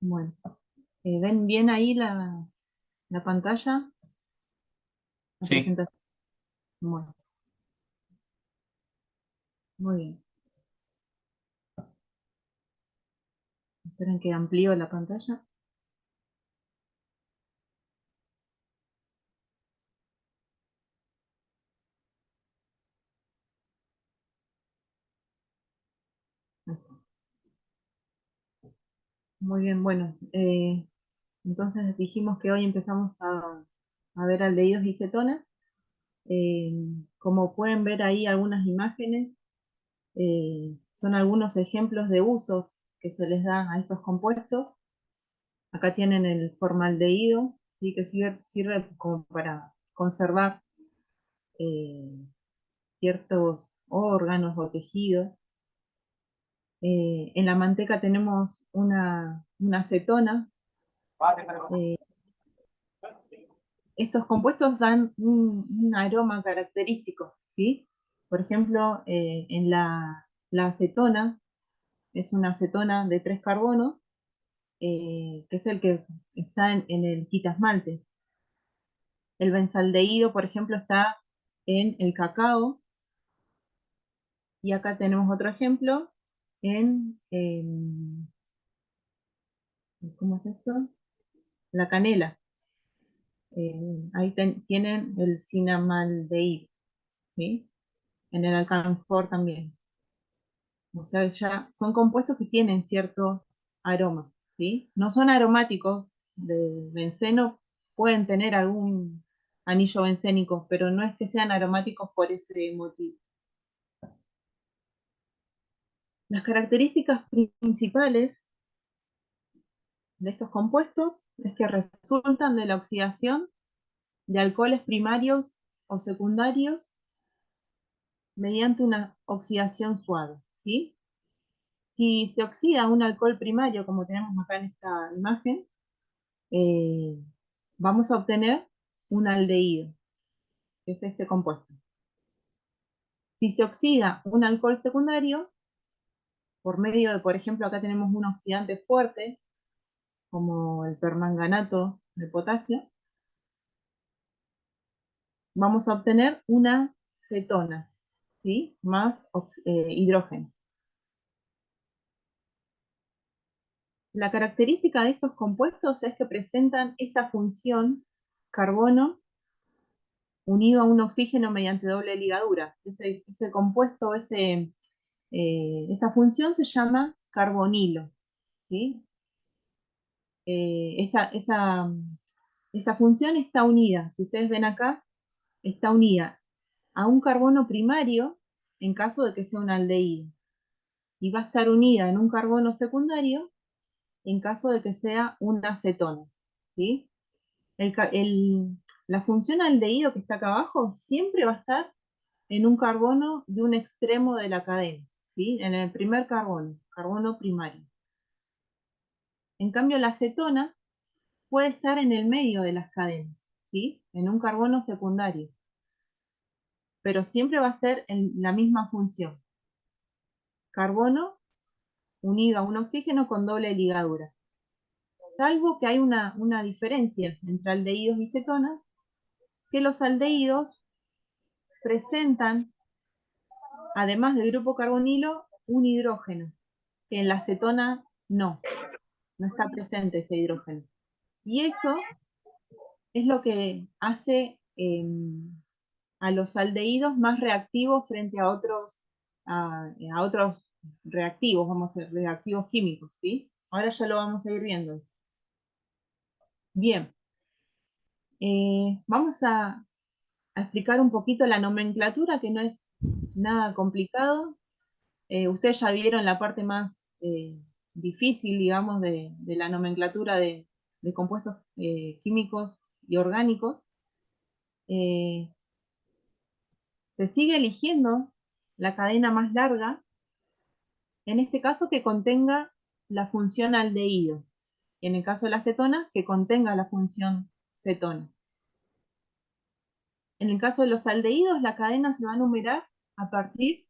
Bueno, ¿ven bien ahí la pantalla? La Sí, presentación. Bueno, muy bien. Esperen que amplío la pantalla. Ahí está. Muy bien, bueno. Entonces dijimos que hoy empezamos a ver aldehídos y cetonas. Eh, Como pueden ver ahí algunas imágenes, son algunos ejemplos de usos que se les da a estos compuestos. Acá tienen el formaldehído, ¿sí? Que sirve como para conservar eh, ciertos órganos o tejidos. En la manteca tenemos una acetona. Eh, Estos compuestos dan un aroma característico, ¿sí? Por ejemplo, en la acetona, es una acetona de 3 carbonos, que es el que está en el quitasmalte. El benzaldehído, por ejemplo, está en el cacao. Y acá tenemos otro ejemplo ¿cómo es esto? La canela. Ahí tienen el cinamaldehído, ¿sí? En el alcanfor también. O sea, ya son compuestos que tienen cierto aroma, ¿sí? No son aromáticos de benceno, pueden tener algún anillo bencénico, pero no es que sean aromáticos por ese motivo. Las características principales de estos compuestos es que resultan de la oxidación de alcoholes primarios o secundarios mediante una oxidación suave, ¿sí? Si se oxida un alcohol primario, como tenemos acá en esta imagen, eh, vamos a obtener un aldehído, que es este compuesto. Si se oxida un alcohol secundario, por medio de, por ejemplo, acá tenemos un oxidante fuerte, como el permanganato de potasio, vamos a obtener una cetona, ¿sí? Más hidrógeno. La característica de estos compuestos es que presentan esta función carbono unido a un oxígeno mediante doble ligadura. Ese compuesto, esa función se llama carbonilo, ¿sí? Eh, esa, esa, esa función está unida, si ustedes ven acá, está unida a un carbono primario en caso de que sea un aldehído, y va a estar unida en un carbono secundario en caso de que sea una acetona, ¿sí? La función aldehído que está acá abajo siempre va a estar en un carbono de un extremo de la cadena, ¿sí? En el primer carbono primario. En cambio, la acetona puede estar en el medio de las cadenas, ¿sí? En un carbono secundario, pero siempre va a ser en la misma función. Carbono unido a un oxígeno con doble ligadura. Salvo que hay una diferencia entre aldehídos y cetonas, que los aldehídos presentan, además del grupo carbonilo, un hidrógeno, que en la acetona no está presente ese hidrógeno. Y eso es lo que hace a los aldehídos más reactivos frente a otros reactivos, vamos a decir, reactivos químicos, ¿sí? Ahora ya lo vamos a ir viendo. Bien, vamos a explicar un poquito la nomenclatura, que no es nada complicado. Ustedes ya vieron la parte más difícil, digamos, de la nomenclatura de compuestos químicos y orgánicos. Eh, Se sigue eligiendo la cadena más larga, en este caso que contenga la función aldehído. En el caso de la acetona, que contenga la función cetona. En el caso de los aldehídos, la cadena se va a numerar a partir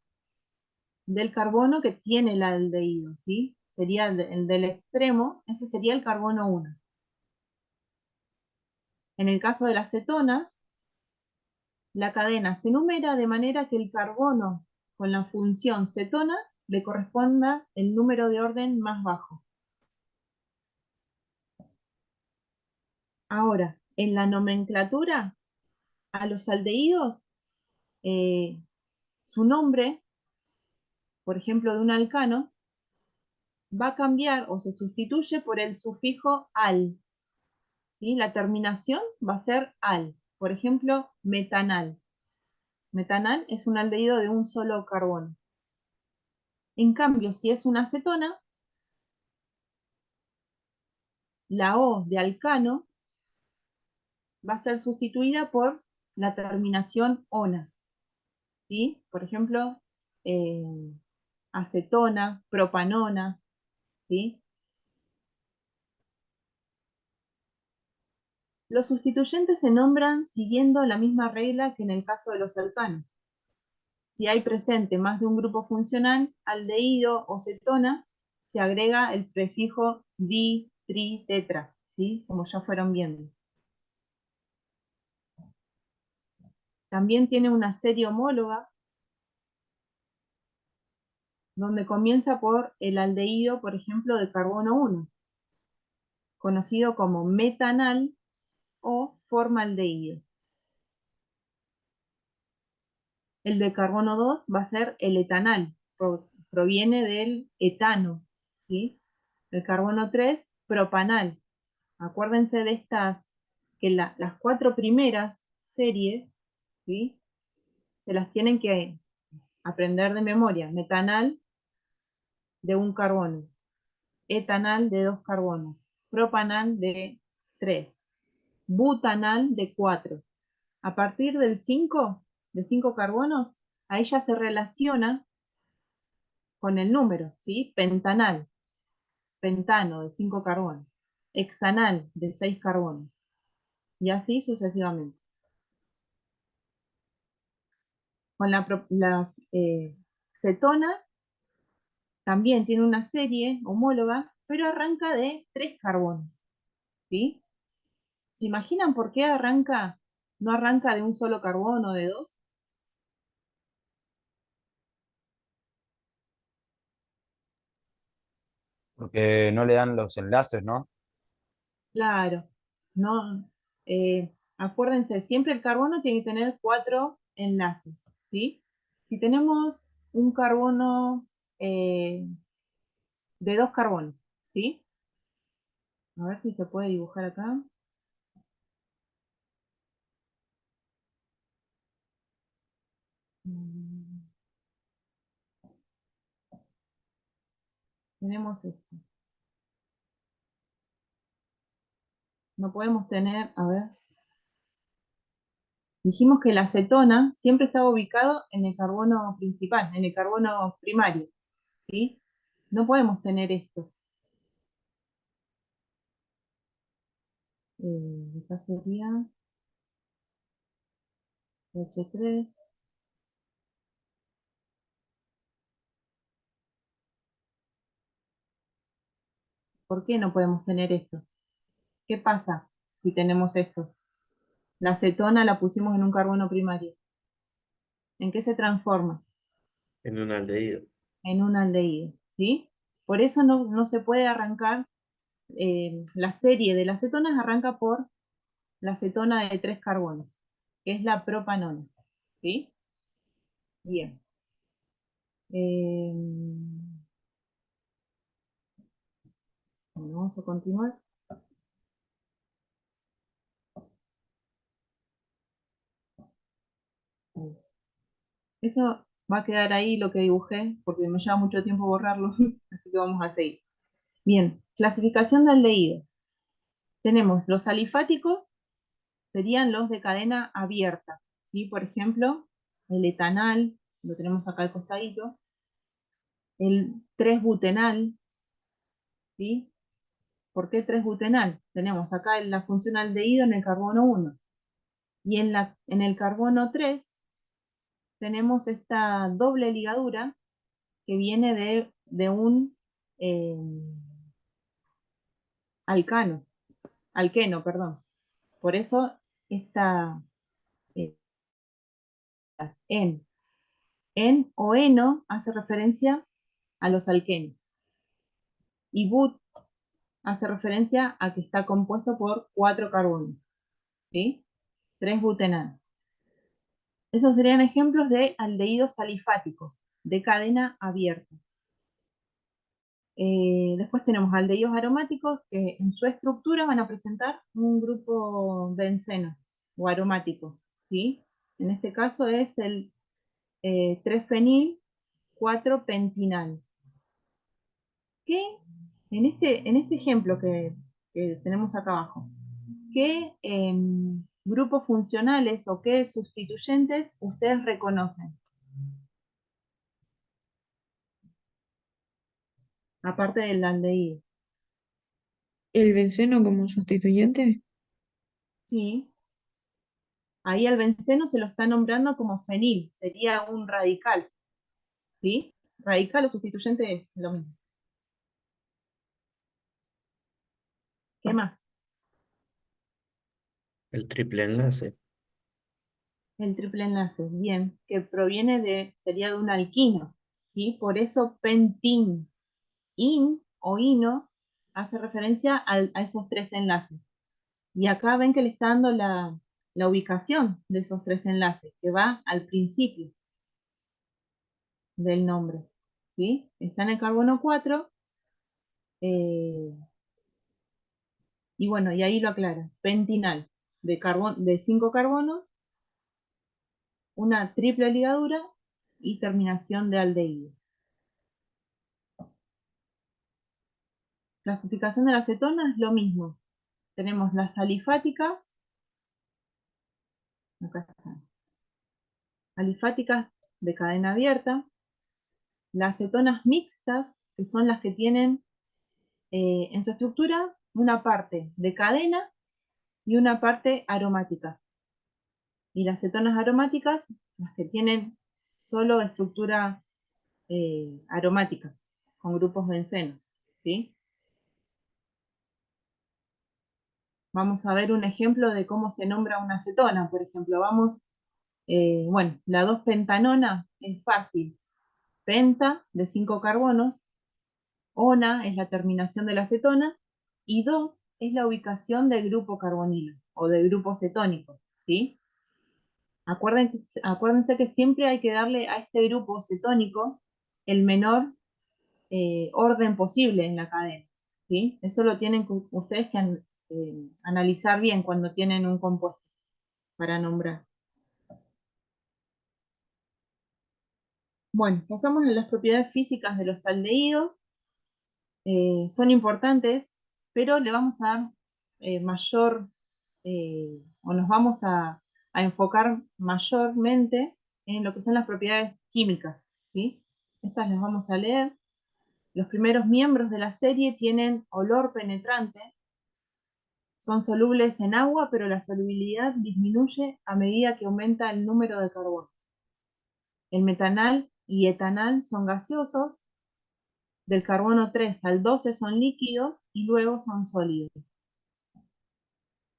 del carbono que tiene el aldehído, ¿sí? sería el del extremo, ese sería el carbono 1. En el caso de las cetonas, la cadena se numera de manera que el carbono con la función cetona le corresponda el número de orden más bajo. Ahora, en la nomenclatura, a los aldehídos, su nombre, por ejemplo, de un alcano, va a cambiar o se sustituye por el sufijo al. ¿Sí? La terminación va a ser al. Por ejemplo, metanal. Metanal es un aldehído de un solo carbono. En cambio, si es una acetona, la O de alcano va a ser sustituida por la terminación ona. ¿Sí? Por ejemplo, eh, acetona, propanona. ¿Sí? Los sustituyentes se nombran siguiendo la misma regla que en el caso de los alcanos. Si hay presente más de un grupo funcional, aldehído o cetona, se agrega el prefijo di, tri, tetra, ¿sí? Como ya fueron viendo. También tiene una serie homóloga, donde comienza por el aldehído, por ejemplo, de carbono 1, conocido como metanal o formaldehído. El de carbono 2 va a ser el etanal, proviene del etano, ¿sí? El carbono 3, propanal. Acuérdense de estas, que las 4 primeras series, ¿sí? Se las tienen que aprender de memoria. Metanal de un carbono, etanal de 2 carbonos, propanal de 3, butanal de 4. A partir del 5, de 5 carbonos, ahí ya se relaciona con el número, ¿sí? Pentanal, pentano de 5 carbonos, hexanal de 6 carbonos, y así sucesivamente. Con las cetonas también tiene una serie homóloga, pero arranca de 3 carbonos, ¿sí? ¿Se imaginan por qué no arranca de un solo carbono o de 2? Porque no le dan los enlaces, ¿no? Claro, no, acuérdense, siempre el carbono tiene que tener 4 enlaces, ¿sí? Si tenemos un carbono eh, de 2 carbonos, ¿sí? A ver si se puede dibujar acá. Mm, Tenemos esto. No podemos tener, a ver, dijimos que la acetona siempre estaba ubicado en el carbono principal, en el carbono primario, ¿sí? No podemos tener esto. Acá sería H3. ¿Por qué no podemos tener esto? ¿Qué pasa si tenemos esto? La acetona la pusimos en un carbono primario. ¿En qué se transforma? En un aldehído. En un aldehído, ¿sí? Por eso no se puede arrancar, la serie de las cetonas arranca por la acetona de 3 carbonos, que es la propanona, ¿sí? Bien. Bueno, vamos a continuar. Eso va a quedar ahí lo que dibujé, porque me lleva mucho tiempo borrarlo, así que vamos a seguir. Bien, clasificación de aldehídos. Tenemos los alifáticos, serían los de cadena abierta, ¿sí? Por ejemplo, el etanal, lo tenemos acá al costadito, el 3-butenal, ¿sí? ¿Por qué 3-butenal? Tenemos acá la función aldehído en el carbono 1, y en el carbono 3 tenemos esta doble ligadura que viene de un eh, alqueno, perdón. Por eso esta eh, en o eno hace referencia a los alquenos. Y but hace referencia a que está compuesto por 4 carbonos, ¿sí? 3 butenanos. Esos serían ejemplos de aldehídos alifáticos de cadena abierta. Después tenemos aldehídos aromáticos que en su estructura van a presentar un grupo benceno o aromático, ¿sí? En este caso es el 3-fenil 4-pentinal, que en este ejemplo que tenemos acá abajo, ¿qué grupos funcionales o qué sustituyentes ustedes reconocen? Aparte del aldehído. ¿El benceno como sustituyente? Sí, ahí al benceno se lo está nombrando como fenil, sería un radical, ¿sí? Radical o sustituyente es lo mismo. ¿Qué más? El triple enlace. El triple enlace, bien, que proviene sería de un alquino, ¿sí? Por eso pentin, in o ino hace referencia a esos 3 enlaces. Y acá ven que le está dando la ubicación de esos 3 enlaces, que va al principio del nombre, ¿sí? Está en el carbono 4, eh, y bueno, y ahí lo aclara, pentinal, de 5 carbonos, una triple ligadura y terminación de aldehído. Clasificación de la acetona es lo mismo. Tenemos las alifáticas, acá están, alifáticas de cadena abierta, las cetonas mixtas, que son las que tienen en su estructura una parte de cadena y una parte aromática. Y las cetonas aromáticas, las que tienen solo estructura aromática, con grupos bencenos, ¿sí? Vamos a ver un ejemplo de cómo se nombra una acetona, por ejemplo. Bueno, la 2-pentanona es fácil. Penta, de 5 carbonos, ona es la terminación de la acetona, y 2 es la ubicación del grupo carbonilo, o del grupo cetónico, ¿sí? Acuérdense que siempre hay que darle a este grupo cetónico el menor orden posible en la cadena, ¿sí? Eso lo tienen ustedes que analizar bien cuando tienen un compuesto para nombrar. Bueno, pasamos a las propiedades físicas de los aldehídos. Son importantes, pero le vamos a dar mayor, o nos vamos a enfocar mayormente en lo que son las propiedades químicas, ¿sí? Estas las vamos a leer. Los primeros miembros de la serie tienen olor penetrante, son solubles en agua, pero la solubilidad disminuye a medida que aumenta el número de carbono. El metanal y etanal son gaseosos, del carbono 3 al 12 son líquidos y luego son sólidos.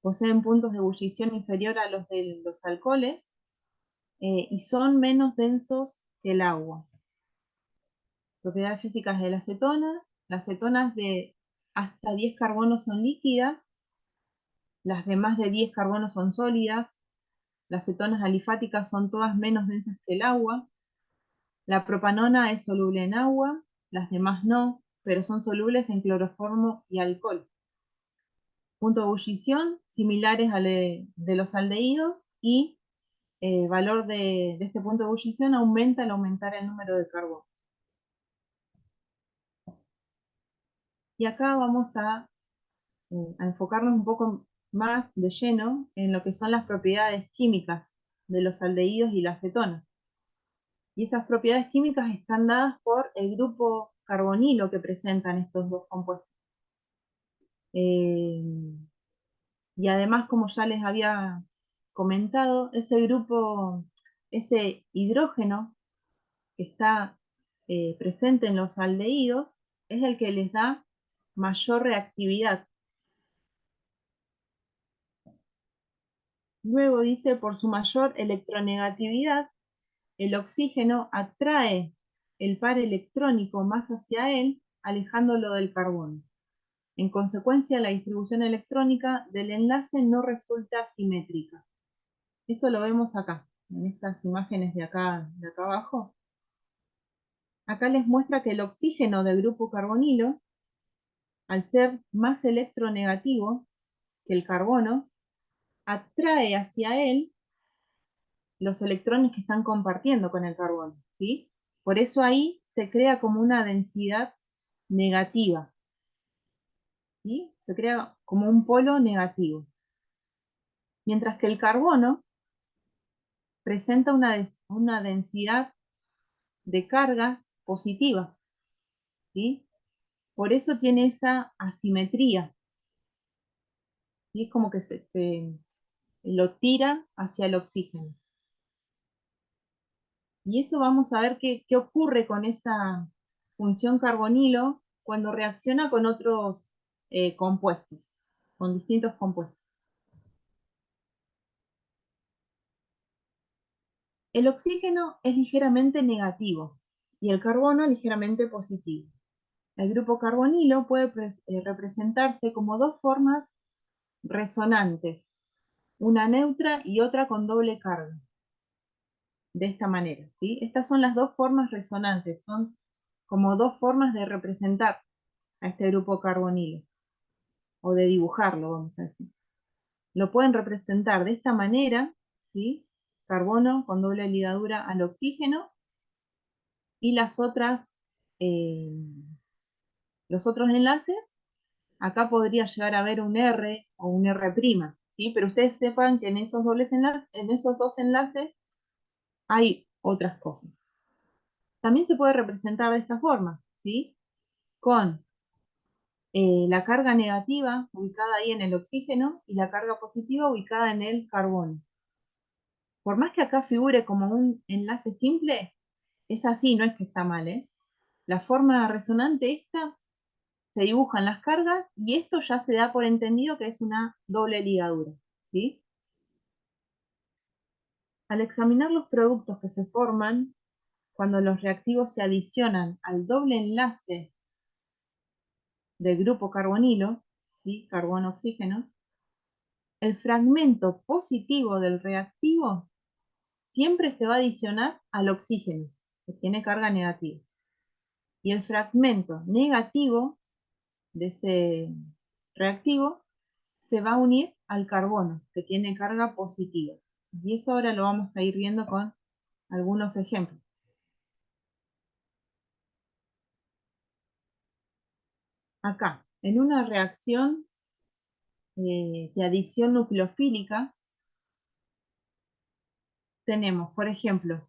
Poseen puntos de ebullición inferior a los de los alcoholes y son menos densos que el agua. Propiedades físicas de las cetonas de hasta 10 carbonos son líquidas, las de más de 10 carbonos son sólidas, las cetonas alifáticas son todas menos densas que el agua, la propanona es soluble en agua, las demás no, pero son solubles en cloroformo y alcohol. Punto de ebullición similares al de los aldehídos, y valor de este punto de ebullición aumenta al aumentar el número de carbono. Y acá vamos a enfocarnos un poco más de lleno en lo que son las propiedades químicas de los aldehídos y las cetonas. Y esas propiedades químicas están dadas por el grupo carbonilo que presentan estos dos compuestos. Y además, como ya les había comentado, ese hidrógeno que está presente en los aldehídos, es el que les da mayor reactividad. Luego dice, por su mayor electronegatividad, el oxígeno atrae el par electrónico más hacia él, alejándolo del carbono. En consecuencia, la distribución electrónica del enlace no resulta simétrica. Eso lo vemos acá, en estas imágenes de acá abajo. Acá les muestra que el oxígeno del grupo carbonilo, al ser más electronegativo que el carbono, atrae hacia él los electrones que están compartiendo con el carbono, ¿sí? Por eso ahí se crea como una densidad negativa, ¿sí? Se crea como un polo negativo. Mientras que el carbono presenta una densidad de cargas positiva, ¿sí? Por eso tiene esa asimetría, y es como que lo tira hacia el oxígeno. Y eso vamos a ver qué ocurre con esa función carbonilo cuando reacciona con otros compuestos, con distintos compuestos. El oxígeno es ligeramente negativo y el carbono ligeramente positivo. El grupo carbonilo puede representarse como dos formas resonantes, una neutra y otra con doble carga. De esta manera, ¿sí? Estas son las dos formas resonantes, son como dos formas de representar a este grupo carbonilo, o de dibujarlo, vamos a decir. Lo pueden representar de esta manera, ¿sí? Carbono con doble ligadura al oxígeno, y eh, los otros enlaces, acá podría llegar a haber un R o un R', ¿sí? Pero ustedes sepan que en esos dos enlaces hay otras cosas. También se puede representar de esta forma, ¿sí? Con la carga negativa ubicada ahí en el oxígeno y la carga positiva ubicada en el carbono. Por más que acá figure como un enlace simple, es así, no es que está mal, ¿eh? La forma resonante esta, se dibujan las cargas y esto ya se da por entendido que es una doble ligadura, ¿sí? Al examinar los productos que se forman cuando los reactivos se adicionan al doble enlace del grupo carbonilo, ¿sí? Carbono-oxígeno, el fragmento positivo del reactivo siempre se va a adicionar al oxígeno, que tiene carga negativa. Y el fragmento negativo de ese reactivo se va a unir al carbono, que tiene carga positiva. Y eso ahora lo vamos a ir viendo con algunos ejemplos. Acá, en una reacción de adición nucleofílica, tenemos, por ejemplo,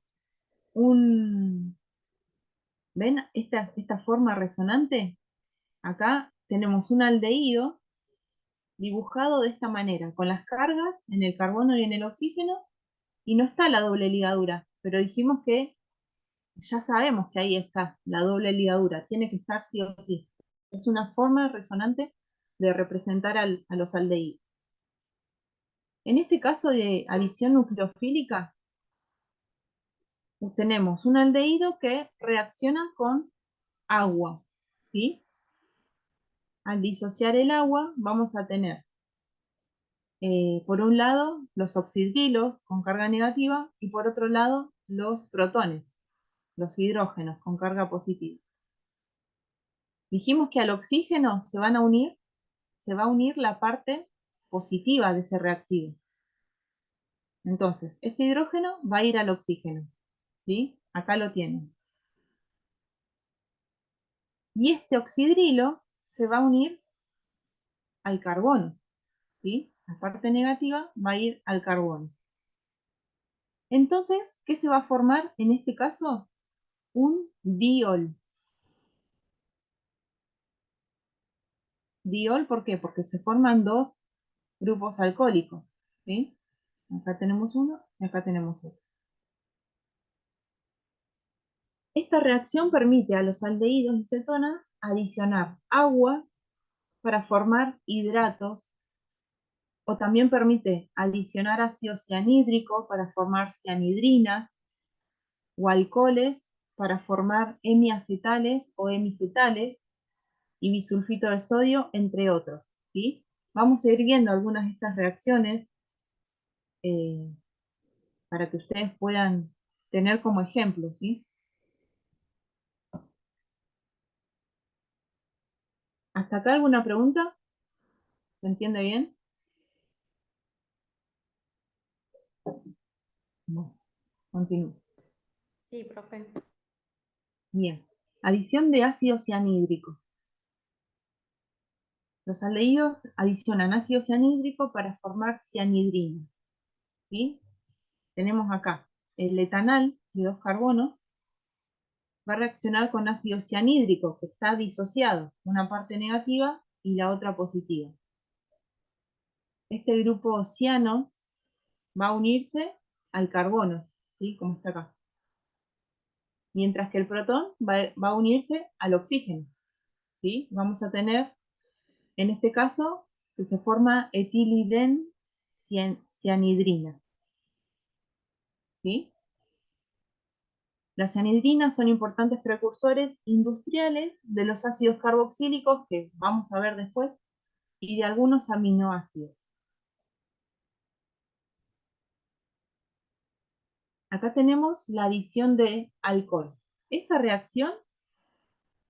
¿ven esta forma resonante? Acá tenemos un aldehído dibujado de esta manera, con las cargas en el carbono y en el oxígeno, y no está la doble ligadura, pero dijimos que ya sabemos que ahí está la doble ligadura, tiene que estar sí o sí. Es una forma resonante de representar a los aldehídos. En este caso de adición nucleofílica, tenemos un aldehído que reacciona con agua, ¿sí? Al disociar el agua vamos a tener, por un lado, los oxidrilos con carga negativa y por otro lado, los protones, los hidrógenos con carga positiva. Dijimos que al oxígeno se va a unir la parte positiva de ese reactivo. Entonces, este hidrógeno va a ir al oxígeno, ¿sí? Acá lo tienen. Y este oxidrilo se va a unir al carbono, ¿sí? La parte negativa va a ir al carbono. Entonces, ¿qué se va a formar en este caso? Un diol. Diol, ¿por qué? Porque se forman dos grupos alcohólicos, ¿sí? Acá tenemos uno y acá tenemos otro. Esta reacción permite a los aldehídos y cetonas adicionar agua para formar hidratos, o también permite adicionar ácido cianhídrico para formar cianhidrinas, o alcoholes para formar hemiacetales o hemicetales, y bisulfito de sodio, entre otros. ¿Sí? Vamos a ir viendo algunas de estas reacciones eh, para que ustedes puedan tener como ejemplo. ¿Sí? ¿Hasta acá alguna pregunta? ¿Se entiende bien? No, continúo. Sí, profe. Bien. Adición de ácido cianhídrico. Los aldehídos adicionan ácido cianhídrico para formar cianhidrinas. ¿Sí? Tenemos acá el etanal de 2 carbonos va a reaccionar con ácido cianhídrico, que está disociado, una parte negativa y la otra positiva. Este grupo ciano va a unirse al carbono, ¿sí? Como está acá. Mientras que el protón va a unirse al oxígeno. ¿Sí? Vamos a tener, en este caso, que se forma etiliden cianhidrina. ¿Sí? Las cianhidrinas son importantes precursores industriales de los ácidos carboxílicos, que vamos a ver después, y de algunos aminoácidos. Acá tenemos la adición de alcohol. Esta reacción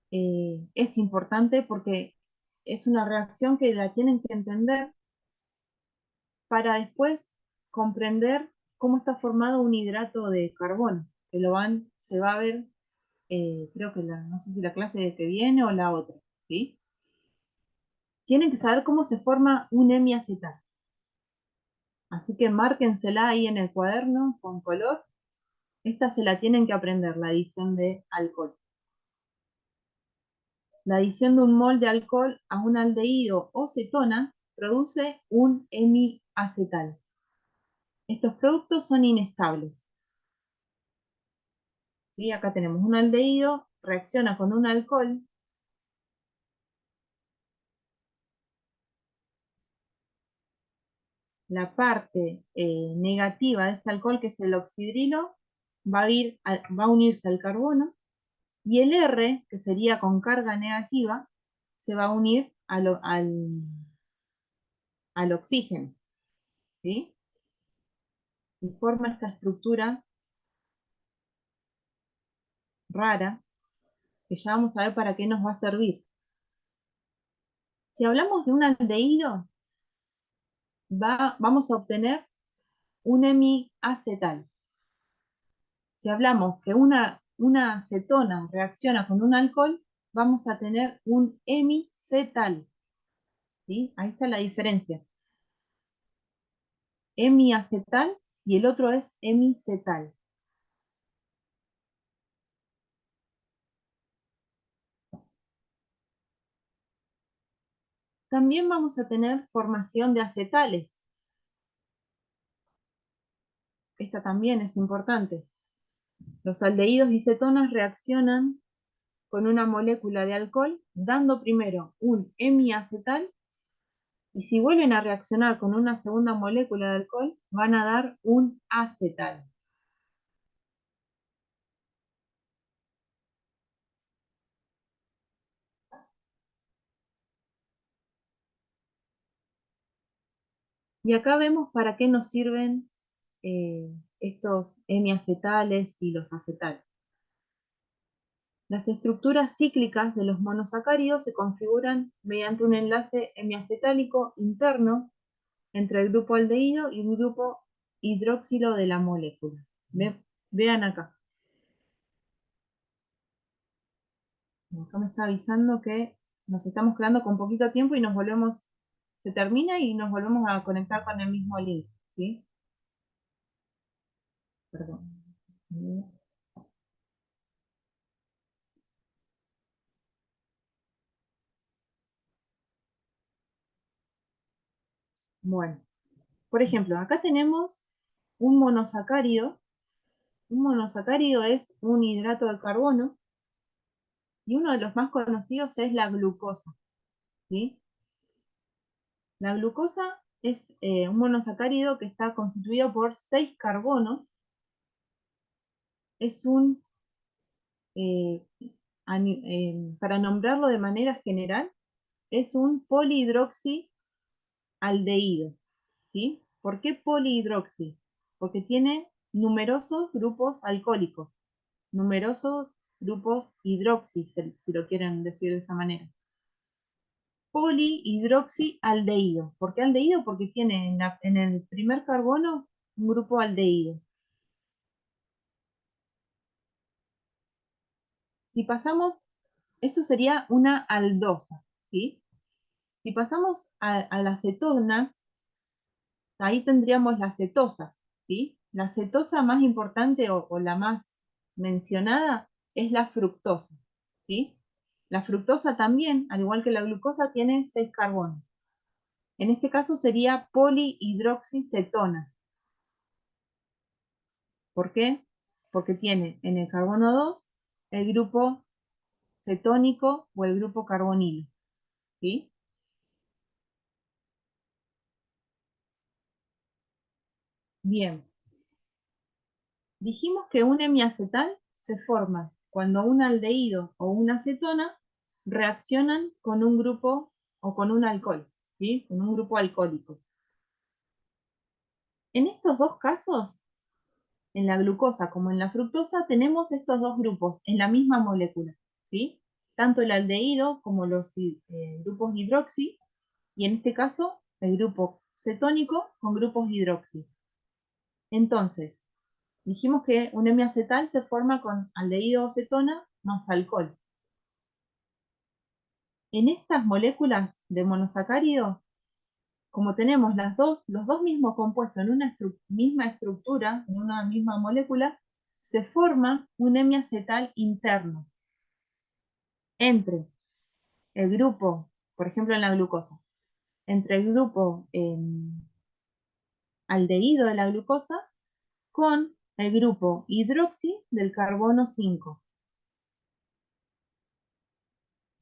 es importante porque es una reacción que la tienen que entender para después comprender cómo está formado un hidrato de carbono, que se va a ver, creo que no sé si la clase que viene o la otra, ¿sí? Tienen que saber cómo se forma un hemiacetal. Así que márquensela ahí en el cuaderno con color. Esta se la tienen que aprender, la adición de alcohol. La adición de un mol de alcohol a un aldehído o cetona produce un hemiacetal. Estos productos son inestables. ¿Sí? Acá tenemos un aldehído, reacciona con un alcohol. La parte negativa de ese alcohol, que es el oxidrilo, va a unirse al carbono, y el R, que sería con carga negativa, se va a unir al oxígeno. ¿Sí? Y forma esta estructura rara, que ya vamos a ver para qué nos va a servir. Si hablamos de un aldehído, vamos a obtener un hemiacetal. Si hablamos que una cetona reacciona con un alcohol, vamos a tener un hemicetal. ¿Sí? Ahí está la diferencia. Hemiacetal y el otro es hemicetal. También vamos a tener formación de acetales. Esta también es importante. Los aldehídos y cetonas reaccionan con una molécula de alcohol, dando primero un hemiacetal, y si vuelven a reaccionar con una segunda molécula de alcohol, van a dar un acetal. Y acá vemos para qué nos sirven estos hemiacetales y los acetales. Las estructuras cíclicas de los monosacáridos se configuran mediante un enlace hemiacetálico interno entre el grupo aldehído y un grupo hidroxilo de la molécula. Vean acá. Acá me está avisando que nos estamos quedando con poquito tiempo y se termina y nos volvemos a conectar con el mismo link. ¿Sí? Perdón. Bueno, por ejemplo, acá tenemos un monosacárido Un monosacárido es un hidrato de carbono y uno de los más conocidos es la glucosa, ¿sí? La glucosa es un monosacárido que está constituido por 6 carbonos. Es un, eh, para nombrarlo de manera general, es un polihidroxialdehído, ¿sí? ¿Por qué polihidroxi? Porque tiene numerosos grupos alcohólicos, numerosos grupos hidroxi, si lo quieren decir de esa manera. Polihidroxialdehído. ¿Por qué aldehído? Porque tiene en el primer carbono un grupo aldehído. Si pasamos, eso sería una aldosa, ¿sí? Si pasamos a las cetonas, ahí tendríamos las cetosas, ¿sí? La cetosa más importante o la más mencionada es la fructosa, ¿sí? La fructosa también, al igual que la glucosa, tiene 6 carbonos. En este caso sería polihidroxicetona. ¿Por qué? Porque tiene en el carbono 2 el grupo cetónico o el grupo carbonilo, ¿sí? Bien, dijimos que un hemiacetal se forma cuando un aldehído o una cetona reaccionan con un grupo o con un alcohol, ¿sí? Con un grupo alcohólico. En estos dos casos, en la glucosa como en la fructosa, tenemos estos dos grupos en la misma molécula, ¿sí? Tanto el aldehído como los grupos hidroxi, y en este caso el grupo cetónico con grupos hidroxi. Entonces, dijimos que un hemiacetal se forma con aldehído o cetona más alcohol. En estas moléculas de monosacárido, como tenemos los dos mismos compuestos en una misma estructura, en una misma molécula, se forma un hemiacetal interno entre el grupo, por ejemplo en la glucosa, entre el grupo aldehído de la glucosa con el grupo hidroxi del carbono 5.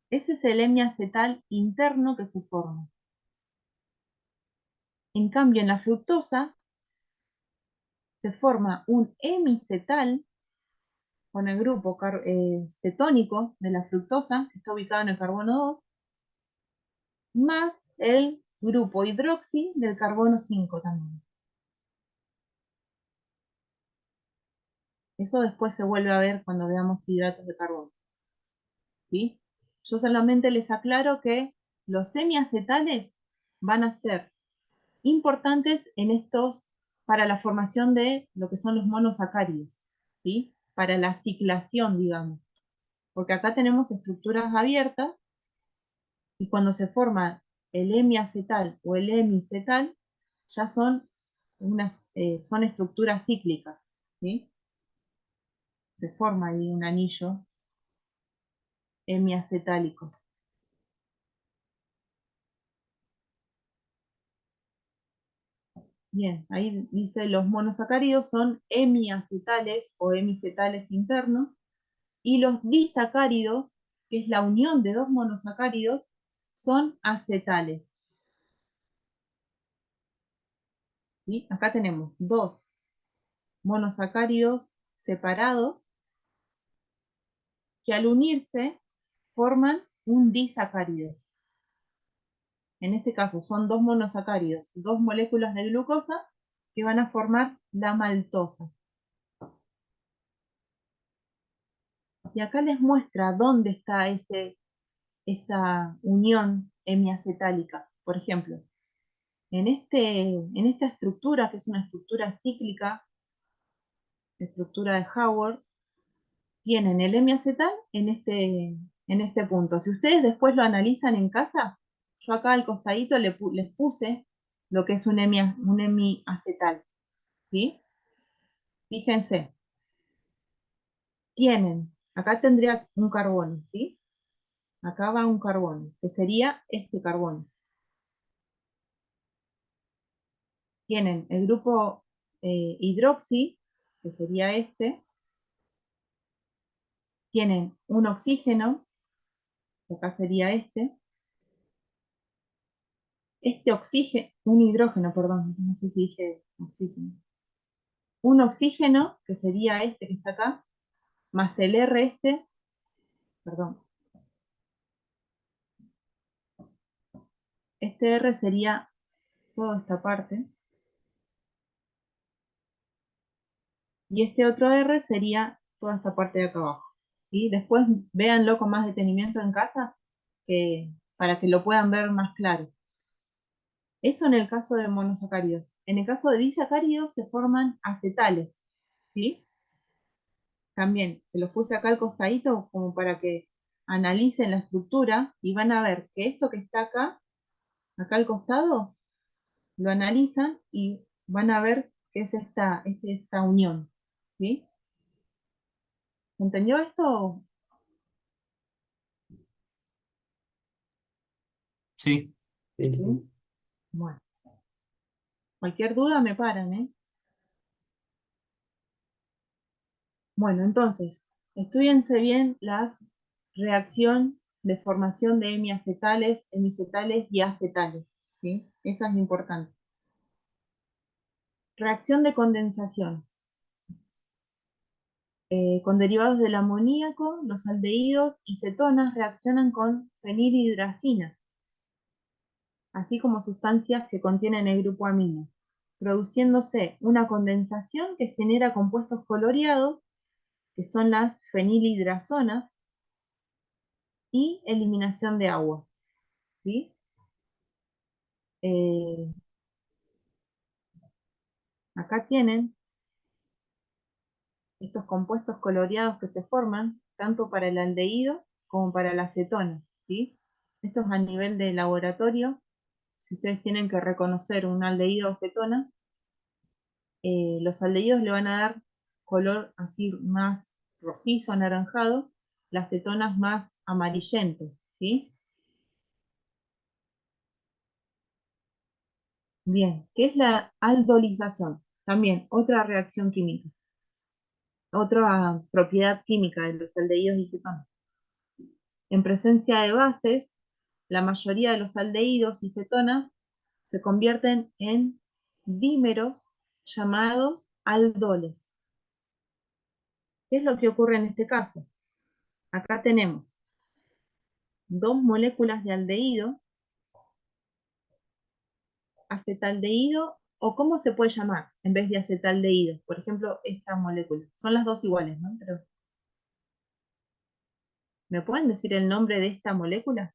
Ese es el hemiacetal interno que se forma. En cambio, en la fructosa se forma un hemicetal con el grupo cetónico de la fructosa, que está ubicado en el carbono 2, más el grupo hidroxi del carbono 5 también. Eso después se vuelve a ver cuando veamos hidratos de carbono, ¿sí? Yo solamente les aclaro que los semiacetales van a ser importantes en estos para la formación de lo que son los monosacáridos, ¿sí? Para la ciclación, digamos. Porque acá tenemos estructuras abiertas y cuando se forma el hemiacetal o el hemicetal, ya son estructuras cíclicas, ¿sí? Se forma ahí un anillo hemiacetálico. Bien, ahí dice los monosacáridos son hemiacetales o hemicetales internos y los disacáridos, que es la unión de dos monosacáridos, son acetales. ¿Sí? Acá tenemos dos monosacáridos separados que al unirse forman un disacárido. En este caso son dos monosacáridos, dos moléculas de glucosa que van a formar la maltosa. Y acá les muestra dónde está esa unión hemiacetálica. Por ejemplo, en esta estructura, que es una estructura cíclica, estructura de Howard, tienen el hemiacetal en este punto. Si ustedes después lo analizan en casa, yo acá al costadito les puse lo que es un hemiacetal, ¿sí? Fíjense, acá tendría un carbono, ¿sí? Acá va un carbono, que sería este carbono. Tienen el grupo hidroxi que sería este, tienen un oxígeno, que acá sería este oxígeno, un hidrógeno, perdón, no sé si dije oxígeno, un oxígeno, que sería este que está acá, más el R perdón, este R sería toda esta parte, y este otro R sería toda esta parte de acá abajo. ¿Sí? Después véanlo con más detenimiento en casa, para que lo puedan ver más claro. Eso en el caso de monosacáridos. En el caso de disacáridos se forman acetales. ¿Sí? También se los puse acá al costadito como para que analicen la estructura y van a ver que esto que está acá al costado, lo analizan y van a ver que es esta unión. ¿Sí? ¿Entendió esto? Sí. Sí, ¿Sí? sí. Bueno, cualquier duda me paran, ¿eh? Bueno, entonces, estúdiense bien la reacción de formación de hemiacetales, hemicetales y acetales, ¿sí? Esa es importante. Reacción de condensación. Con derivados del amoníaco, los aldehídos y cetonas reaccionan con fenilhidracina, así como sustancias que contienen el grupo amino, produciéndose una condensación que genera compuestos coloreados, que son las fenilhidrazonas, y eliminación de agua. ¿Sí? Eh, Acá tienen estos compuestos coloreados que se forman, tanto para el aldehído como para la acetona. ¿Sí? Esto es a nivel de laboratorio. Si ustedes tienen que reconocer un aldehído o cetona, los aldehídos le van a dar color así más rojizo, anaranjado, las cetonas más amarillento. ¿Sí? Bien, ¿qué es la aldolización? También otra reacción química, otra propiedad química de los aldehídos y cetonas. En presencia de bases, la mayoría de los aldehídos y cetonas se convierten en dímeros llamados aldoles. ¿Qué es lo que ocurre en este caso? Acá tenemos dos moléculas de aldehído, acetaldehído, o cómo se puede llamar en vez de acetaldehído. Por ejemplo, esta molécula. Son las dos iguales, ¿no? Pero, ¿me pueden decir el nombre de esta molécula?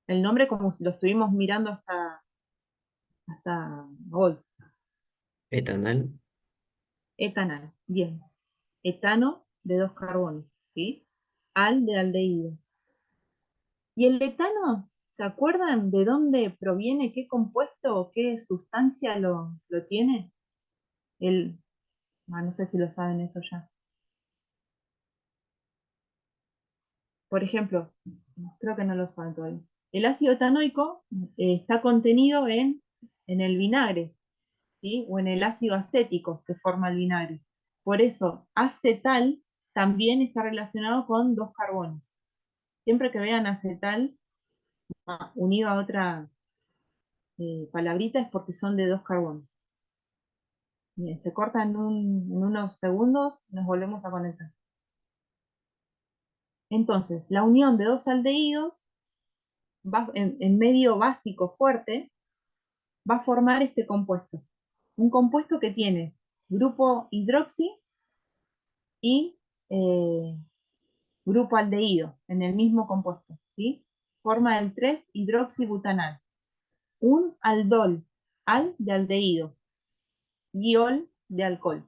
El nombre como lo estuvimos mirando hasta hoy. Etanal. Etanal. Bien. Etano de dos carbonos, ¿sí? Al de aldehído. ¿Y el etano? ¿Se acuerdan de dónde proviene, qué compuesto o qué sustancia lo tiene? No sé si lo saben eso ya. Por ejemplo, creo que no lo saben todavía. El ácido etanoico está contenido en el vinagre, ¿sí? O en el ácido acético que forma el vinagre. Por eso, acetal también está relacionado con dos carbonos. Siempre que vean acetal unido a otra palabrita es porque son de dos carbonos. Bien, se corta en unos segundos, nos volvemos a conectar. Entonces, la unión de dos aldehídos en medio básico fuerte va a formar este compuesto. Un compuesto que tiene grupo hidroxi y grupo aldehído en el mismo compuesto. ¿Sí? Forma el 3-hidroxibutanal. Un aldol, al de aldehído, y ol de alcohol.